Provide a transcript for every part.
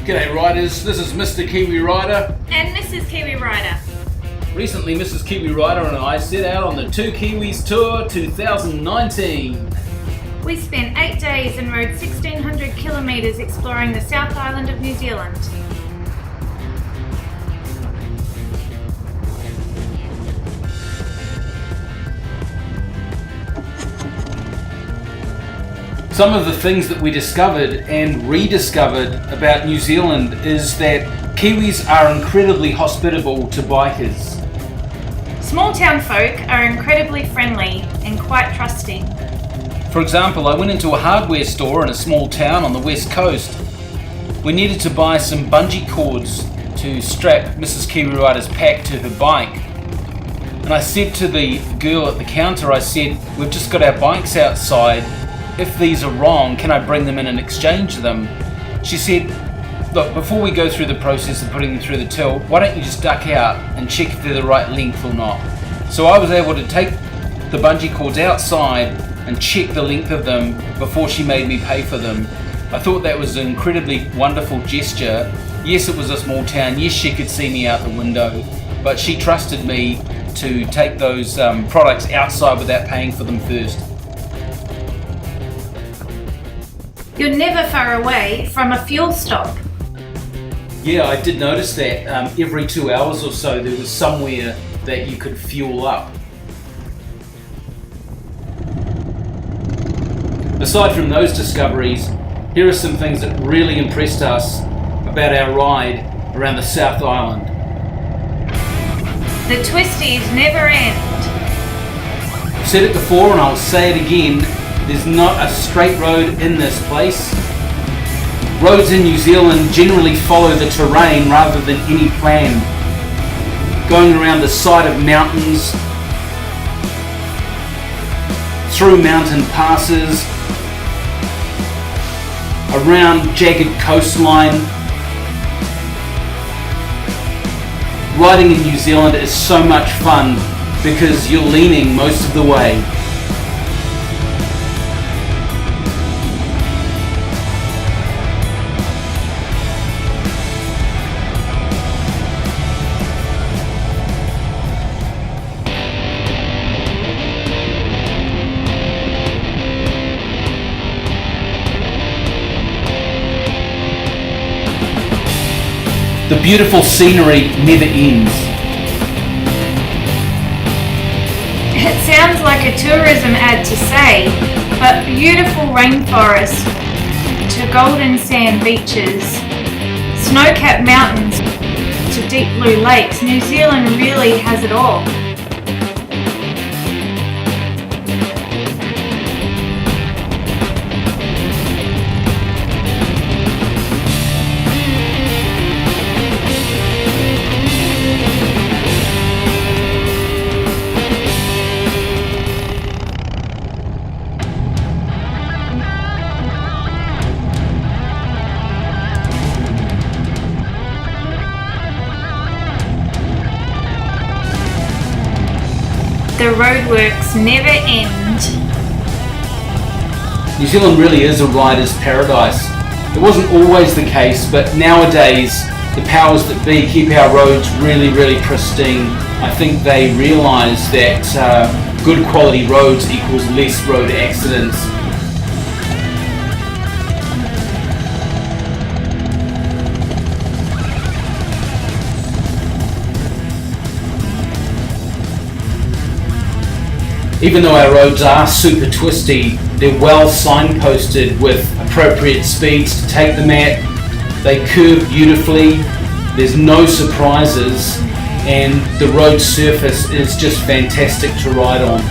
G'day riders, this is Mr. Kiwi Rider and Mrs. Kiwi Rider. Recently Mrs. Kiwi Rider and I set out on the Two Kiwis Tour 2019. We spent 8 days and rode 1,600 kilometres exploring the South Island of New Zealand. Some of the things that we discovered and rediscovered about New Zealand is that Kiwis are incredibly hospitable to bikers. Small town folk are incredibly friendly and quite trusting. For example, I went into a hardware store in a small town on the west coast. We needed to buy some bungee cords to strap Mrs. Kiwi Rider's pack to her bike. And I said to the girl at the counter, I said, "We've just got our bikes outside. If these are wrong, can I bring them in and exchange them?" She said, "Look, before we go through the process of putting them through the till, why don't you just duck out and check if they're the right length or not?" So I was able to take the bungee cords outside and check the length of them before she made me pay for them. I thought that was an incredibly wonderful gesture. Yes, it was a small town. Yes, she could see me out the window, but she trusted me to take those products outside without paying for them first. You're never far away from a fuel stop. Yeah, I did notice that every 2 hours or so there was somewhere that you could fuel up. Aside from those discoveries, here are some things that really impressed us about our ride around the South Island. The twisties never end. I've said it before and I'll say it again, there's not a straight road in this place. Roads in New Zealand generally follow the terrain rather than any plan. Going around the side of mountains, through mountain passes, around jagged coastline. Riding in New Zealand is so much fun because you're leaning most of the way. The beautiful scenery never ends. It sounds like a tourism ad to say, but beautiful rainforest to golden sand beaches, snow-capped mountains to deep blue lakes, New Zealand really has it all. The roadworks never end. New Zealand really is a rider's paradise. It wasn't always the case, but nowadays the powers that be keep our roads really, really pristine. I think they realise that good quality roads equals less road accidents. Even though our roads are super twisty, they're well signposted with appropriate speeds to take them at. They curve beautifully, there's no surprises, and the road surface is just fantastic to ride on.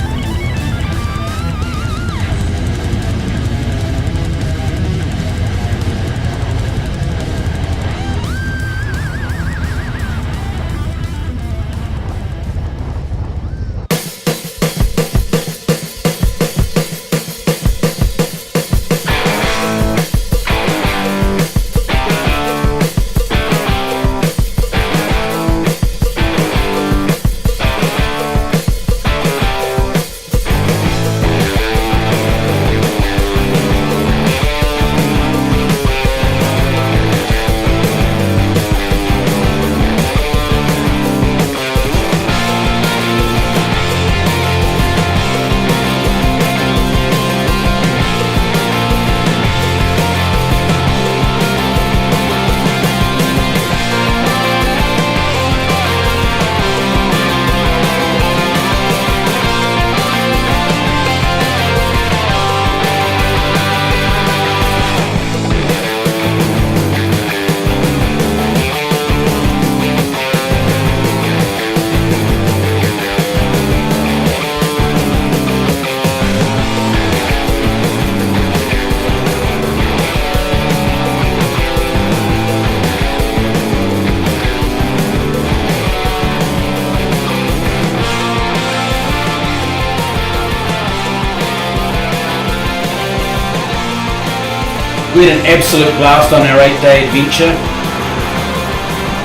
We had an absolute blast on our 8-day adventure.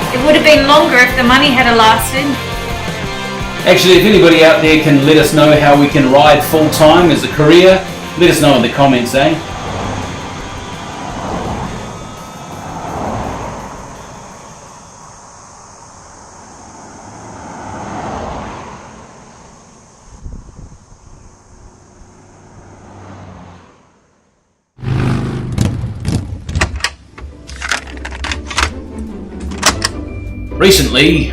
It would have been longer if the money had lasted. Actually, if anybody out there can let us know how we can ride full-time as a career, let us know in the comments, eh? Recently,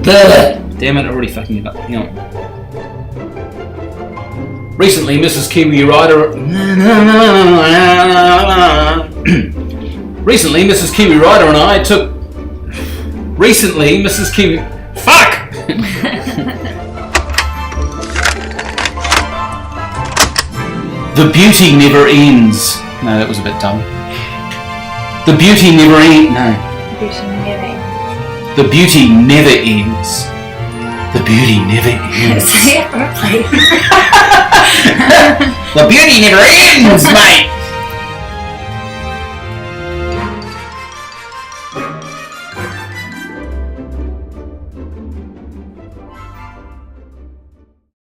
damn it, I already fucking it up. Hang on. Recently, Mrs. Kiwi Rider. Recently, Mrs. Kiwi Rider and I took. Recently, Mrs. Kiwi. Fuck! The beauty never ends. No, that was a bit dumb. The beauty never ends. No. The beauty never ends. The beauty never ends. Say it properly. The beauty never ends, mate!